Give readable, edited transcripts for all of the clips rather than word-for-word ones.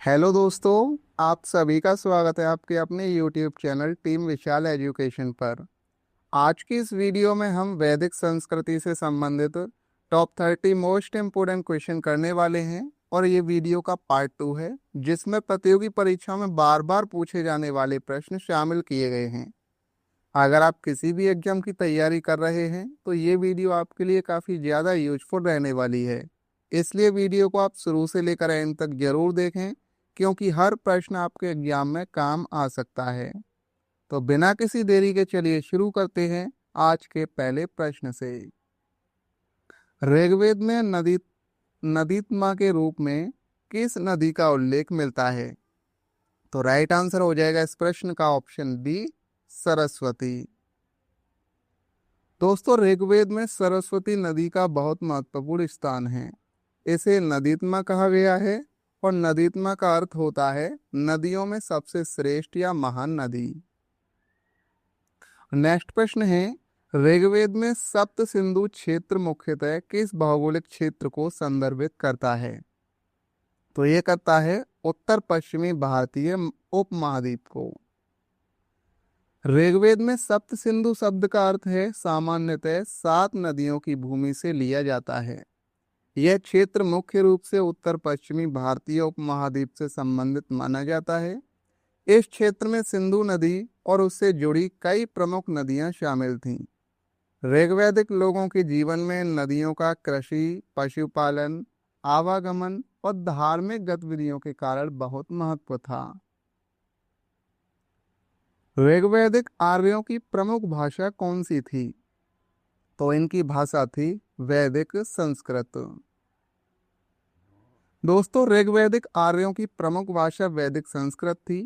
Hello दोस्तों, आप सभी का स्वागत है आपके अपने यूट्यूब चैनल टीम विशाल एजुकेशन पर। आज की इस वीडियो में हम वैदिक संस्कृति से संबंधित टॉप 30 मोस्ट इम्पोर्टेंट क्वेश्चन करने वाले हैं और ये वीडियो का पार्ट 2 है, जिसमें प्रतियोगी परीक्षा में बार बार पूछे जाने वाले प्रश्न शामिल किए गए हैं। अगर आप किसी भी एग्जाम की तैयारी कर रहे हैं तो ये वीडियो आपके लिए काफ़ी ज़्यादा यूजफुल रहने वाली है। इसलिए वीडियो को आप शुरू से लेकर एंड तक जरूर देखें, क्योंकि हर प्रश्न आपके एग्जाम में काम आ सकता है। तो बिना किसी देरी के चलिए शुरू करते हैं आज के पहले प्रश्न से। ऋग्वेद में नदीत्मा के रूप में किस नदी का उल्लेख मिलता है? तो राइट आंसर हो जाएगा इस प्रश्न का ऑप्शन बी, सरस्वती। दोस्तों, ऋग्वेद में सरस्वती नदी का बहुत महत्वपूर्ण स्थान है। इसे नदीत्मा कहा गया है और नदीत्मा का अर्थ होता है नदियों में सबसे श्रेष्ठ या महान नदी। नेक्स्ट प्रश्न है, ऋग्वेद में सप्त सिंधु क्षेत्र मुख्यतः किस भौगोलिक क्षेत्र को संदर्भित करता है? तो ये करता है उत्तर पश्चिमी भारतीय उपमहाद्वीप को। ऋग्वेद में सप्त सिंधु शब्द का अर्थ है सामान्यतः 7 नदियों की भूमि से लिया जाता है। यह क्षेत्र मुख्य रूप से उत्तर पश्चिमी भारतीय उपमहाद्वीप से संबंधित माना जाता है। इस क्षेत्र में सिंधु नदी और उससे जुड़ी कई प्रमुख नदियां शामिल थीं। ऋग्वैदिक लोगों के जीवन में नदियों का कृषि, पशुपालन, आवागमन और धार्मिक गतिविधियों के कारण बहुत महत्व था। ऋग्वैदिक आर्यों की प्रमुख भाषा कौन सी थी? तो इनकी भाषा थी वैदिक संस्कृत। दोस्तों, ऋग्वैदिक आर्यों की प्रमुख भाषा वैदिक संस्कृत थी।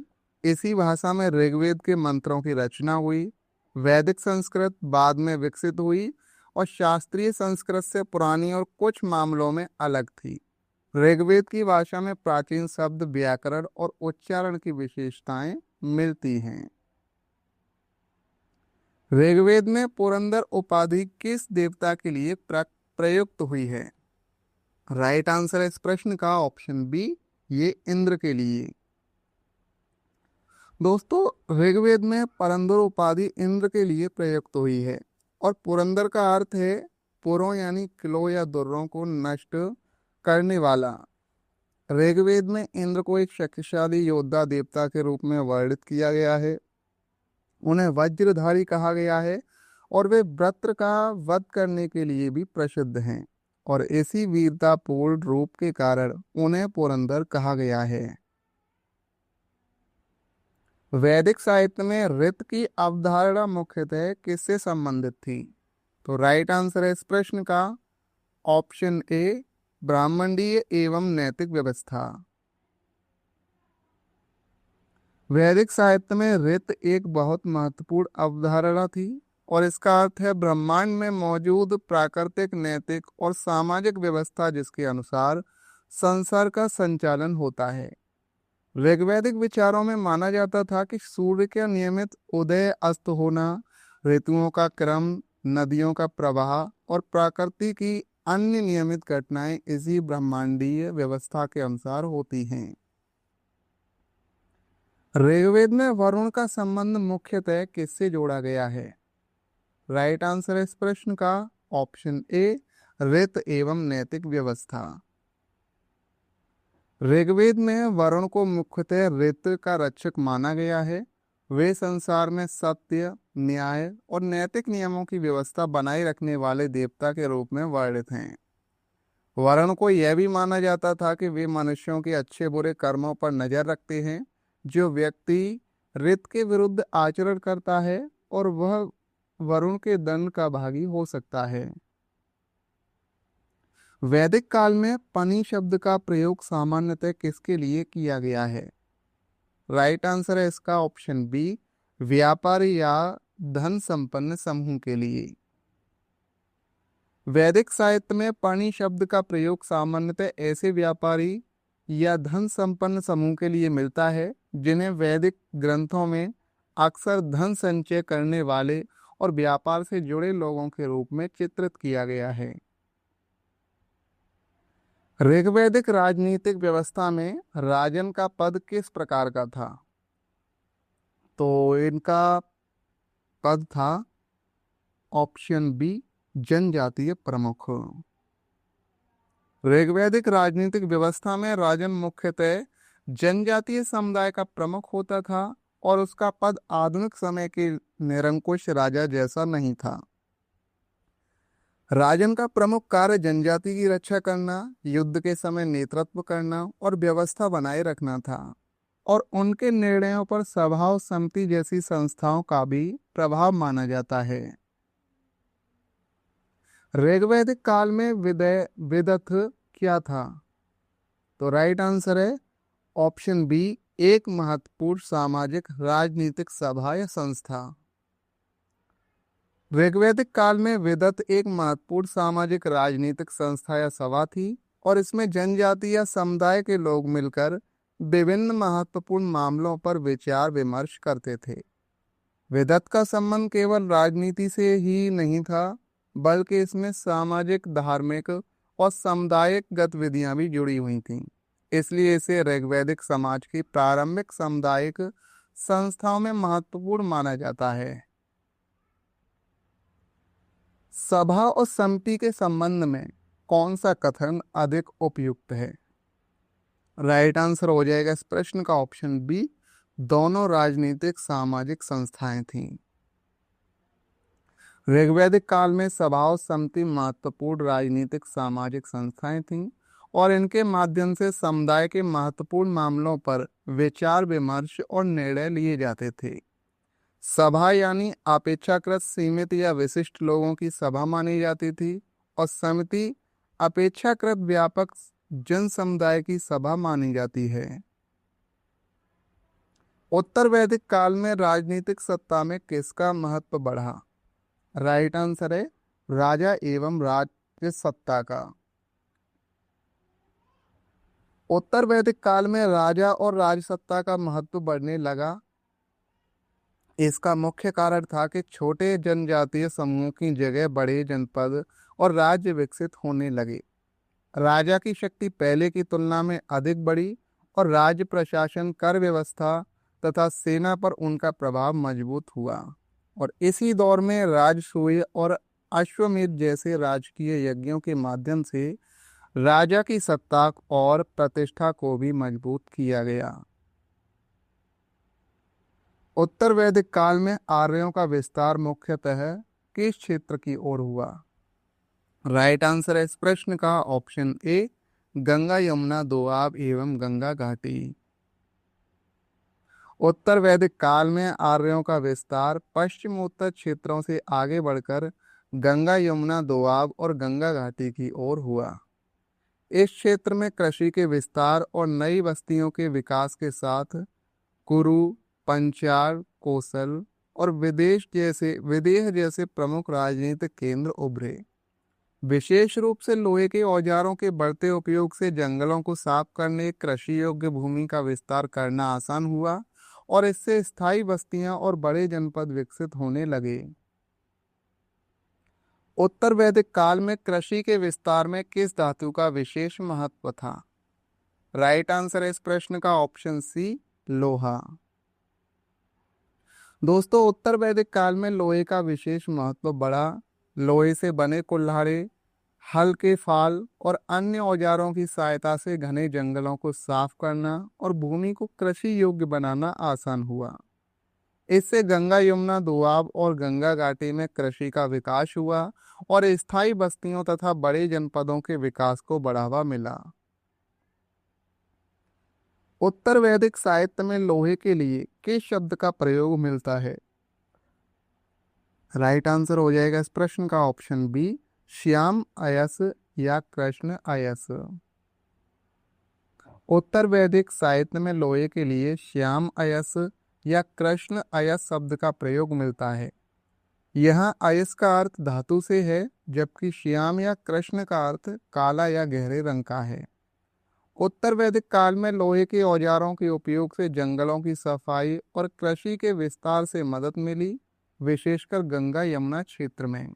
इसी भाषा में ऋग्वेद के मंत्रों की रचना हुई। वैदिक संस्कृत बाद में विकसित हुई और शास्त्रीय संस्कृत से पुरानी और कुछ मामलों में अलग थी। ऋग्वेद की भाषा में प्राचीन शब्द, व्याकरण और उच्चारण की विशेषताएं मिलती हैं। ऋग्वेद में पुरंदर उपाधि किस देवता के लिए प्रयुक्त हुई है? राइट आंसर है इस प्रश्न का ऑप्शन बी, ये इंद्र के लिए। दोस्तों, ऋग्वेद में पुरंदर उपाधि इंद्र के लिए प्रयुक्त हुई है और पुरंदर का अर्थ है पुरों यानी किलों या दुर्रों को नष्ट करने वाला। ऋग्वेद में इंद्र को एक शक्तिशाली योद्धा देवता के रूप में वर्णित किया गया है। उन्हें वज्रधारी कहा गया है और वे वृत्र का वध करने के लिए भी प्रसिद्ध हैं और इसी वीरतापूर्ण रूप के कारण उन्हें पुरंदर कहा गया है। वैदिक साहित्य में ऋत की अवधारणा मुख्यतः किससे संबंधित थी? तो राइट आंसर है इस प्रश्न का ऑप्शन ए, ब्राह्मणीय एवं नैतिक व्यवस्था। वैदिक साहित्य में ऋत एक बहुत महत्वपूर्ण अवधारणा थी और इसका अर्थ है ब्रह्मांड में मौजूद प्राकृतिक, नैतिक और सामाजिक व्यवस्था जिसके अनुसार संसार का संचालन होता है। ऋग्वैदिक विचारों में माना जाता था कि सूर्य का नियमित उदय अस्त होना, ऋतुओं का क्रम, नदियों का प्रवाह और प्रकृति की अन्य नियमित घटनाएं इसी ब्रह्मांडीय व्यवस्था के अनुसार होती हैं। ऋग्वेद में वरुण का संबंध मुख्यतः किससे जोड़ा गया है? राइट आंसर है इस प्रश्न का ऑप्शन ए, ऋत एवं नैतिक व्यवस्था। ऋग्वेद में वरुण को मुख्यतः ऋत का रक्षक माना गया है। वे संसार में सत्य, न्याय और नैतिक नियमों की व्यवस्था बनाए रखने वाले देवता के रूप में वर्णित हैं। वरुण को यह भी माना जाता था कि वे मनुष्यों के अच्छे बुरे कर्मों पर नजर रखते हैं। जो व्यक्ति ऋत के विरुद्ध आचरण करता है और वह वरुण के दंड का भागी हो सकता है। वैदिक काल में पनी शब्द का प्रयोग सामान्यतः किसके लिए किया गया है? राइट आंसर है इसका ऑप्शन बी, व्यापारी या धन संपन्न समूह के लिए। वैदिक साहित्य में पनी शब्द का प्रयोग सामान्यतः ऐसे व्यापारी या धन संपन्न समूह के लिए मिलता है जिन्हें वैदिक ग्रंथों में अक्सर धन संचय करने वाले और व्यापार से जुड़े लोगों के रूप में चित्रित किया गया है। ऋग्वैदिक राजनीतिक व्यवस्था में राजन का पद किस प्रकार का था? तो इनका पद था ऑप्शन बी, जनजातीय प्रमुख। ऋग्वैदिक राजनीतिक व्यवस्था में राजन मुख्यतः जनजातीय समुदाय का प्रमुख होता था और उसका पद आधुनिक समय के निरंकुश राजा जैसा नहीं था। राजन का प्रमुख कार्य जनजाति की रक्षा करना, युद्ध के समय नेतृत्व करना और व्यवस्था बनाए रखना था, और उनके निर्णयों पर सभा और समिति जैसी संस्थाओं का भी प्रभाव माना जाता है। ऋग्वैदिक काल में विदथ क्या था? तो राइट आंसर है ऑप्शन बी, एक महत्वपूर्ण सामाजिक राजनीतिक सभा या संस्था। ऋग्वैदिक काल में विदत एक महत्वपूर्ण सामाजिक राजनीतिक संस्था या सभा थी और इसमें जनजाति या समुदाय के लोग मिलकर विभिन्न महत्वपूर्ण मामलों पर विचार विमर्श करते थे। विदत का संबंध केवल राजनीति से ही नहीं था, बल्कि इसमें सामाजिक, धार्मिक और सामुदायिक गतिविधियां भी जुड़ी हुई थीं। इसलिए इसे ऋग्वैदिक समाज की प्रारंभिक सामुदायिक संस्थाओं में महत्वपूर्ण माना जाता है। सभा और समिति के संबंध में कौन सा कथन अधिक उपयुक्त है? राइट आंसर हो जाएगा इस प्रश्न का ऑप्शन बी, दोनों राजनीतिक सामाजिक संस्थाएं थीं। ऋग्वैदिक काल में सभा और समिति महत्वपूर्ण राजनीतिक सामाजिक संस्थाएं थीं और इनके माध्यम से समुदाय के महत्वपूर्ण मामलों पर विचार विमर्श और निर्णय लिए जाते थे। सभा यानी अपेक्षाकृत सीमित या विशिष्ट लोगों की सभा मानी जाती थी और समिति अपेक्षाकृत व्यापक जन समुदाय की सभा मानी जाती है। उत्तर वैदिक काल में राजनीतिक सत्ता में किसका महत्व बढ़ा? राइट आंसर है राजा एवं राज्य सत्ता का। उत्तर वैदिक काल में राजा और राजसत्ता का महत्व बढ़ने लगा। इसका मुख्य कारण था कि छोटे जनजातीय समूहों की जगह बड़े जनपद और राज्य विकसित होने लगे। राजा की शक्ति पहले की तुलना में अधिक बढ़ी और राज्य प्रशासन, कर व्यवस्था तथा सेना पर उनका प्रभाव मजबूत हुआ, और इसी दौर में राजसूय और अश्वमेध जैसे राजकीय यज्ञों के माध्यम से राजा की सत्ता और प्रतिष्ठा को भी मजबूत किया गया। उत्तर वैदिक काल में आर्यों का विस्तार मुख्यतः किस क्षेत्र की ओर हुआ? राइट आंसर है इस प्रश्न का ऑप्शन ए, गंगा यमुना दोआब एवं गंगा घाटी। उत्तर वैदिक काल में आर्यों का विस्तार पश्चिमोत्तर क्षेत्रों से आगे बढ़कर गंगा यमुना दोआब और गंगा घाटी की ओर हुआ। इस क्षेत्र में कृषि के विस्तार और नई बस्तियों के विकास के साथ कुरु, पंचाल, कौशल और विदेह जैसे प्रमुख राजनीतिक केंद्र उभरे। विशेष रूप से लोहे के औजारों के बढ़ते उपयोग से जंगलों को साफ करने, कृषि योग्य भूमि का विस्तार करना आसान हुआ और इससे स्थायी बस्तियां और बड़े जनपद विकसित होने लगे। उत्तर वैदिक काल में कृषि के विस्तार में किस धातु का विशेष महत्व था? राइट आंसर है इस प्रश्न का ऑप्शन सी, लोहा। दोस्तों, उत्तर वैदिक काल में लोहे का विशेष महत्व बढ़ा। लोहे से बने कुल्हाड़े, हल के फाल और अन्य औजारों की सहायता से घने जंगलों को साफ करना और भूमि को कृषि योग्य बनाना आसान हुआ। इससे गंगा यमुना दोआब और गंगा घाटी में कृषि का विकास हुआ और स्थायी बस्तियों तथा बड़े जनपदों के विकास को बढ़ावा मिला। उत्तर वैदिक साहित्य में लोहे के लिए किस शब्द का प्रयोग मिलता है? राइट आंसर हो जाएगा इस प्रश्न का ऑप्शन बी, श्याम अयस या कृष्ण अयस। उत्तर वैदिक साहित्य में लोहे के लिए श्याम अयस या कृष्ण अयस शब्द का प्रयोग मिलता है। यहाँ अयस का अर्थ धातु से है, जबकि श्याम या कृष्ण का अर्थ काला या गहरे रंग का है। उत्तर वैदिक काल में लोहे के औजारों के उपयोग से जंगलों की सफाई और कृषि के विस्तार से मदद मिली, विशेषकर गंगा यमुना क्षेत्र में।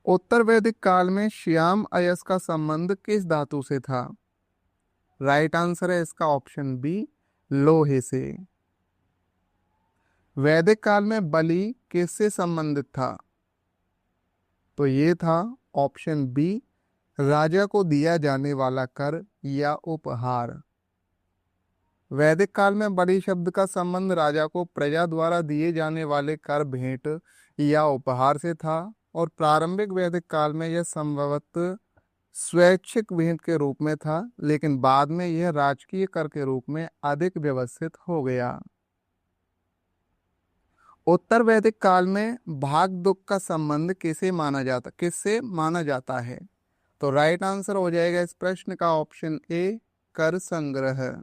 उत्तर वैदिक काल में श्याम अयस का संबंध किस धातु से था? राइट आंसर है इसका ऑप्शन बी, लोहे से। वैदिक काल में बलि किससे संबंधित था? तो ये था ऑप्शन बी, राजा को दिया जाने वाला कर या उपहार। वैदिक काल में बलि शब्द का संबंध राजा को प्रजा द्वारा दिए जाने वाले कर, भेंट या उपहार से था, और प्रारंभिक वैदिक काल में यह संभवतः स्वैच्छिक भेंट के रूप में था, लेकिन बाद में यह राजकीय कर के रूप में अधिक व्यवस्थित हो गया। उत्तर वैदिक काल में भाग दुख का संबंध किससे माना जाता है? तो राइट आंसर हो जाएगा इस प्रश्न का ऑप्शन ए, कर संग्रह।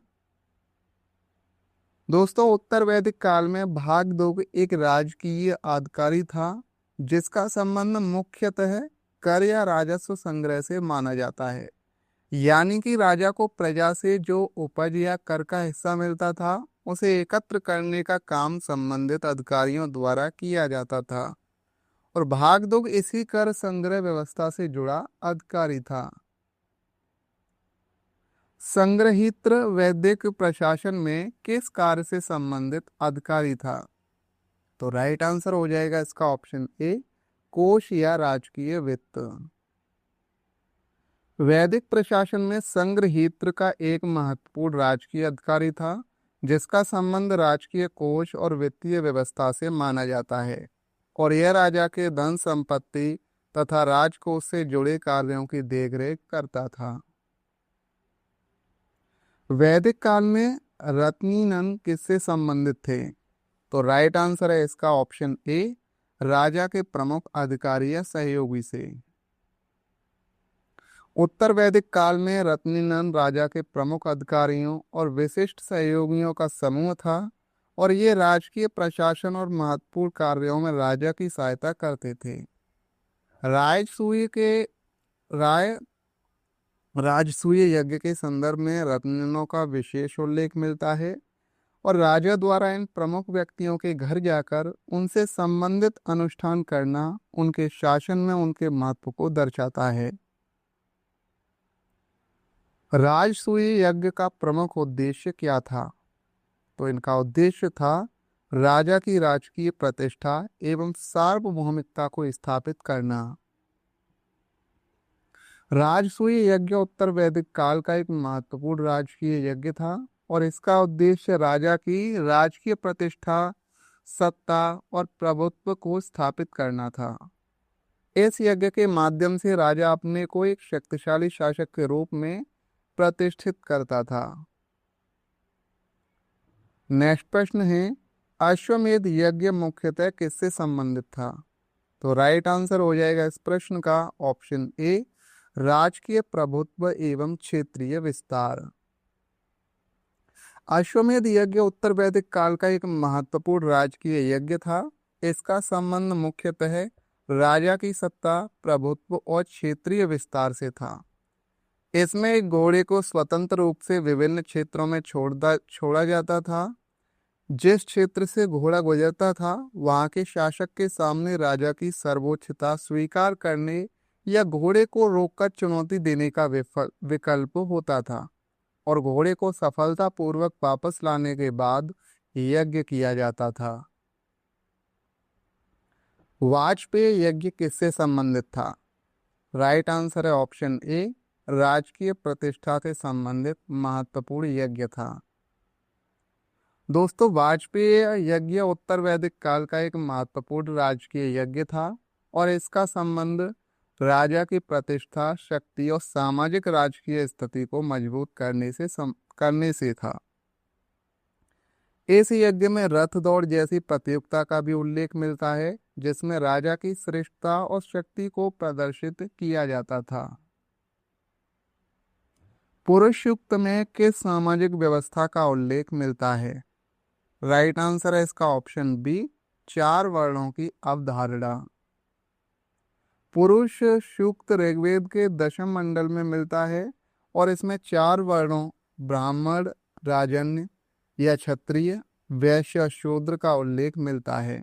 दोस्तों, उत्तर वैदिक काल में भागदुग एक राजकीय अधिकारी था जिसका संबंध मुख्यतः कर या राजस्व संग्रह से माना जाता है। यानी कि राजा को प्रजा से जो उपज या कर का हिस्सा मिलता था उसे एकत्र करने का काम संबंधित अधिकारियों द्वारा किया जाता था, और भागदुग इसी कर संग्रह व्यवस्था से जुड़ा अधिकारी था। संग्रहित्र वैदिक प्रशासन में किस कार्य से संबंधित अधिकारी था? तो राइट आंसर हो जाएगा इसका ऑप्शन ए, कोष या राजकीय वित्त। वैदिक प्रशासन में संग्रहित्र का एक महत्वपूर्ण राजकीय अधिकारी था जिसका संबंध राजकीय कोष और वित्तीय व्यवस्था से माना जाता है, और यह राजा के धन संपत्ति तथा राजकोष से जुड़े कार्यों की देखरेख करता था। वैदिक काल में रत्नीनन किससे संबंधित थे? तो राइट आंसर है इसका ऑप्शन ए, राजा के प्रमुख अधिकारी या सहयोगी से। उत्तर वैदिक काल में रत्नीनन राजा के प्रमुख अधिकारियों और विशिष्ट सहयोगियों का समूह था, और ये राजकीय प्रशासन और महत्वपूर्ण कार्यों में राजा की सहायता करते थे। राजसूय के राय राजसूय यज्ञ के संदर्भ में रत्नीनों का विशेष उल्लेख मिलता है, और राजा द्वारा इन प्रमुख व्यक्तियों के घर जाकर उनसे संबंधित अनुष्ठान करना उनके शासन में उनके महत्व को दर्शाता है। राजसूय यज्ञ का प्रमुख उद्देश्य क्या था? तो इनका उद्देश्य था राजा की राजकीय प्रतिष्ठा एवं सार्वभौमिकता को स्थापित करना। राजसूय यज्ञ उत्तर वैदिक काल का एक महत्वपूर्ण राजकीय यज्ञ था, और इसका उद्देश्य राजा की राजकीय प्रतिष्ठा, सत्ता और प्रभुत्व को स्थापित करना था। इस यज्ञ के माध्यम से राजा अपने को एक शक्तिशाली शासक के रूप में प्रतिष्ठित करता था। नेक्स्ट प्रश्न है, अश्वमेध यज्ञ मुख्यतः किससे संबंधित था? तो राइट आंसर हो जाएगा इस प्रश्न का ऑप्शन ए, राजकीय प्रभुत्व एवं क्षेत्रीय विस्तार। अश्वमेध यज्ञ उत्तर वैदिक काल का एक महत्वपूर्ण राजकीय यज्ञ था। इसका संबंध मुख्यतः राजा की सत्ता, प्रभुत्व और क्षेत्रीय विस्तार से था। इसमें एक घोड़े को स्वतंत्र रूप से विभिन्न क्षेत्रों में छोड़ा जाता था। जिस क्षेत्र से घोड़ा गुजरता था वहां के शासक के सामने राजा की सर्वोच्चता स्वीकार करने या घोड़े को रोककर चुनौती देने का विकल्प होता था, और घोड़े को सफलतापूर्वक वापस लाने के बाद यज्ञ किया जाता था। वाजपेय यज्ञ किससे संबंधित था? राइट आंसर है ऑप्शन ए, राजकीय प्रतिष्ठा से संबंधित महत्वपूर्ण यज्ञ था। दोस्तों, वाजपेय यज्ञ उत्तर वैदिक काल का एक महत्वपूर्ण राजकीय यज्ञ था, और इसका संबंध राजा की प्रतिष्ठा, शक्ति और सामाजिक राजकीय स्थिति को मजबूत करने से था। इस यज्ञ में रथ दौड़ जैसी प्रतियोगिता का भी उल्लेख मिलता है, जिसमें राजा की श्रेष्ठता और शक्ति को प्रदर्शित किया जाता था। पुरुष सूक्त में किस सामाजिक व्यवस्था का उल्लेख मिलता है? राइट आंसर है इसका ऑप्शन बी, 4 वर्णों की अवधारणा। पुरुष सूक्त ऋग्वेद के दशम मंडल में मिलता है, और इसमें 4 वर्णों ब्राह्मण, राजन्य या क्षत्रिय, वैश्य और शूद्र का उल्लेख मिलता है।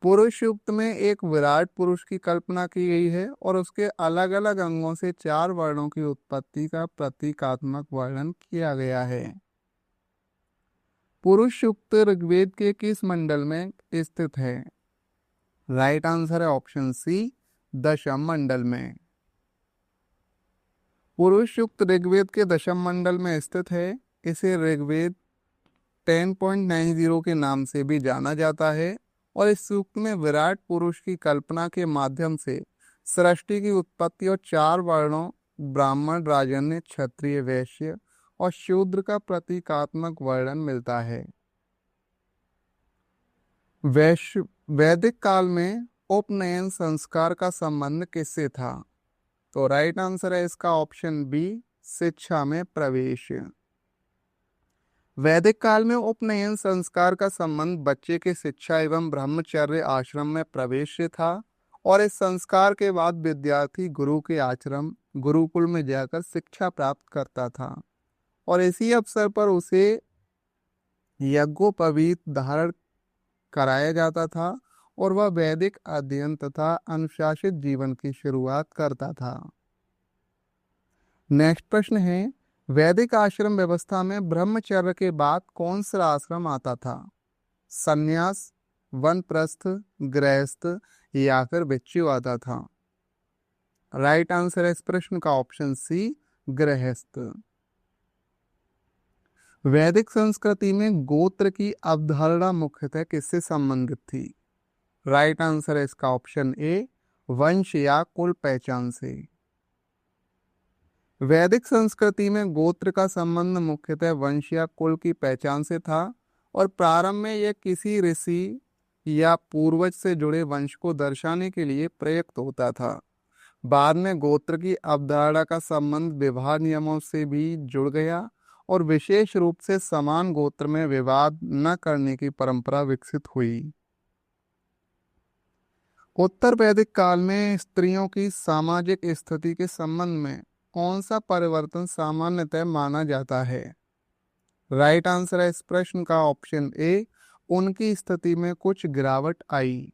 पुरुष युक्त में एक विराट पुरुष की कल्पना की गई है और उसके अलग अलग अंगों से 4 वर्णों की उत्पत्ति का प्रतीकात्मक वर्णन किया गया है। पुरुष युक्त ऋग्वेद के किस मंडल में स्थित है? राइट आंसर है ऑप्शन सी, दशम मंडल में। पुरुष युक्त ऋग्वेद के दशम मंडल में स्थित है। इसे ऋग्वेद 10.90 के नाम से भी जाना जाता है और इस सूक्त में विराट पुरुष की कल्पना के माध्यम से सृष्टि की उत्पत्ति और 4 वर्णों ब्राह्मण, राजन्य, क्षत्रिय, वैश्य और शूद्र का प्रतीकात्मक वर्णन मिलता है। वैदिक काल में उपनयन संस्कार का संबंध किससे था? तो राइट आंसर है इसका ऑप्शन बी, शिक्षा में प्रवेश। वैदिक काल में उपनयन संस्कार का संबंध बच्चे के शिक्षा एवं ब्रह्मचर्य आश्रम में प्रवेश से था और इस संस्कार के बाद विद्यार्थी गुरु के आश्रम गुरुकुल में जाकर शिक्षा प्राप्त करता था और इसी अवसर पर उसे यज्ञोपवीत धारण कराया जाता था और वह वैदिक अध्ययन तथा अनुशासित जीवन की शुरुआत करता था। नेक्स्ट प्रश्न है, वैदिक आश्रम व्यवस्था में ब्रह्मचर्य के बाद कौन सा आश्रम आता था? संन्यास, वानप्रस्थ, गृहस्थ या फिर भिक्षु आता था? राइट आंसर है इस प्रश्न का ऑप्शन सी, गृहस्थ। वैदिक संस्कृति में गोत्र की अवधारणा मुख्यतः किससे संबंधित थी? राइट आंसर है इसका ऑप्शन ए, वंश या कुल पहचान से। वैदिक संस्कृति में गोत्र का संबंध मुख्यतः वंश या कुल की पहचान से था और प्रारंभ में यह किसी ऋषि या पूर्वज से जुड़े वंश को दर्शाने के लिए प्रयुक्त होता था। बाद में गोत्र की अवधारणा का संबंध विवाह नियमों से भी जुड़ गया और विशेष रूप से समान गोत्र में विवाद न करने की परंपरा विकसित हुई। उत्तर वैदिक काल में स्त्रियों की सामाजिक स्थिति के संबंध में कौन सा परिवर्तन सामान्यतः माना जाता है? राइट आंसर है इस प्रश्न का ऑप्शन ए, उनकी स्थिति में कुछ गिरावट आई।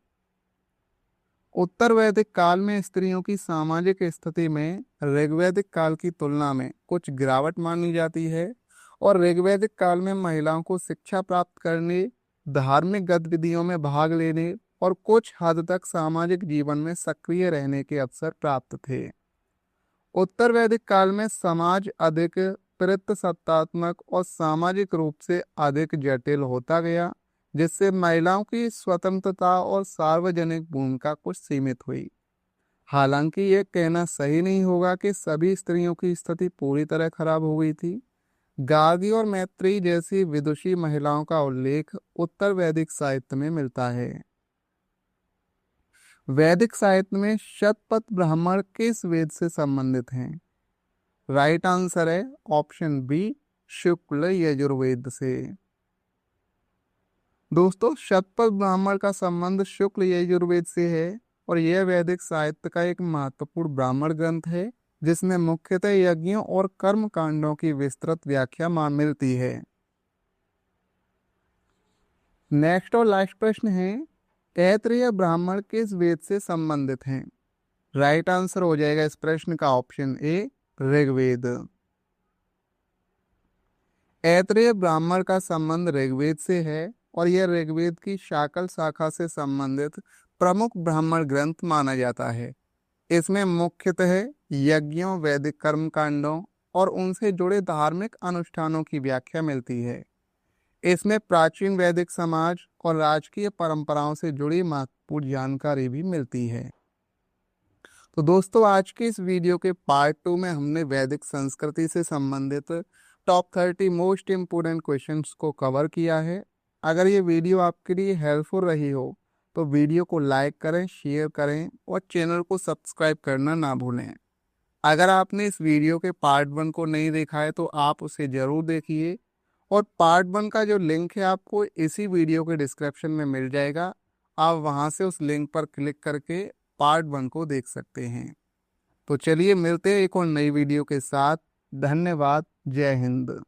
उत्तर वैदिक काल में स्त्रियों की सामाजिक स्थिति में ऋग्वैदिक काल की तुलना में कुछ गिरावट मानी जाती है और ऋग्वैदिक काल में महिलाओं को शिक्षा प्राप्त करने, धार्मिक गतिविधियों में भाग लेने और कुछ हद तक सामाजिक जीवन में सक्रिय रहने के अवसर प्राप्त थे। उत्तर वैदिक काल में समाज अधिक पितृसत्तात्मक और सामाजिक रूप से अधिक जटिल होता गया, जिससे महिलाओं की स्वतंत्रता और सार्वजनिक भूमिका कुछ सीमित हुई। हालांकि यह कहना सही नहीं होगा कि सभी स्त्रियों की स्थिति पूरी तरह खराब हो गई थी। गार्गी और मैत्री जैसी विदुषी महिलाओं का उल्लेख उत्तर वैदिक साहित्य में मिलता है। वैदिक साहित्य में शतपथ ब्राह्मण किस वेद से संबंधित हैं? राइट आंसर है ऑप्शन बी, शुक्ल यजुर्वेद से। दोस्तों, शतपथ ब्राह्मण का संबंध शुक्ल यजुर्वेद से है और यह वैदिक साहित्य का एक महत्वपूर्ण ब्राह्मण ग्रंथ है जिसमें मुख्यतः यज्ञों और कर्म कांडों की विस्तृत व्याख्या मिलती है। नेक्स्ट और लास्ट प्रश्न है, ऐत्रेय ब्राह्मण किस वेद से संबंधित हैं? राइट आंसर हो जाएगा इस प्रश्न का ऑप्शन ए, ऋग्वेद। ऐत्रेय ब्राह्मण का संबंध ऋग्वेद से है और यह ऋग्वेद की शाकल शाखा से संबंधित प्रमुख ब्राह्मण ग्रंथ माना जाता है। इसमें मुख्यतः यज्ञों, वैदिक कर्म कांडों और उनसे जुड़े धार्मिक अनुष्ठानों की व्याख्या मिलती है। इसमें प्राचीन वैदिक समाज और राजकीय परंपराओं से जुड़ी महत्वपूर्ण जानकारी भी मिलती है। तो दोस्तों, आज के इस वीडियो के पार्ट 2 में हमने वैदिक संस्कृति से संबंधित टॉप 30 मोस्ट इम्पोर्टेंट क्वेश्चंस को कवर किया है। अगर ये वीडियो आपके लिए हेल्पफुल रही हो तो वीडियो को लाइक करें, शेयर करें और चैनल को सब्सक्राइब करना ना भूलें। अगर आपने इस वीडियो के पार्ट 1 को नहीं देखा है तो आप उसे ज़रूर देखिए और पार्ट 1 का जो लिंक है आपको इसी वीडियो के डिस्क्रिप्शन में मिल जाएगा। आप वहां से उस लिंक पर क्लिक करके पार्ट 1 को देख सकते हैं। तो चलिए मिलते हैं एक और नई वीडियो के साथ। धन्यवाद। जय हिंद।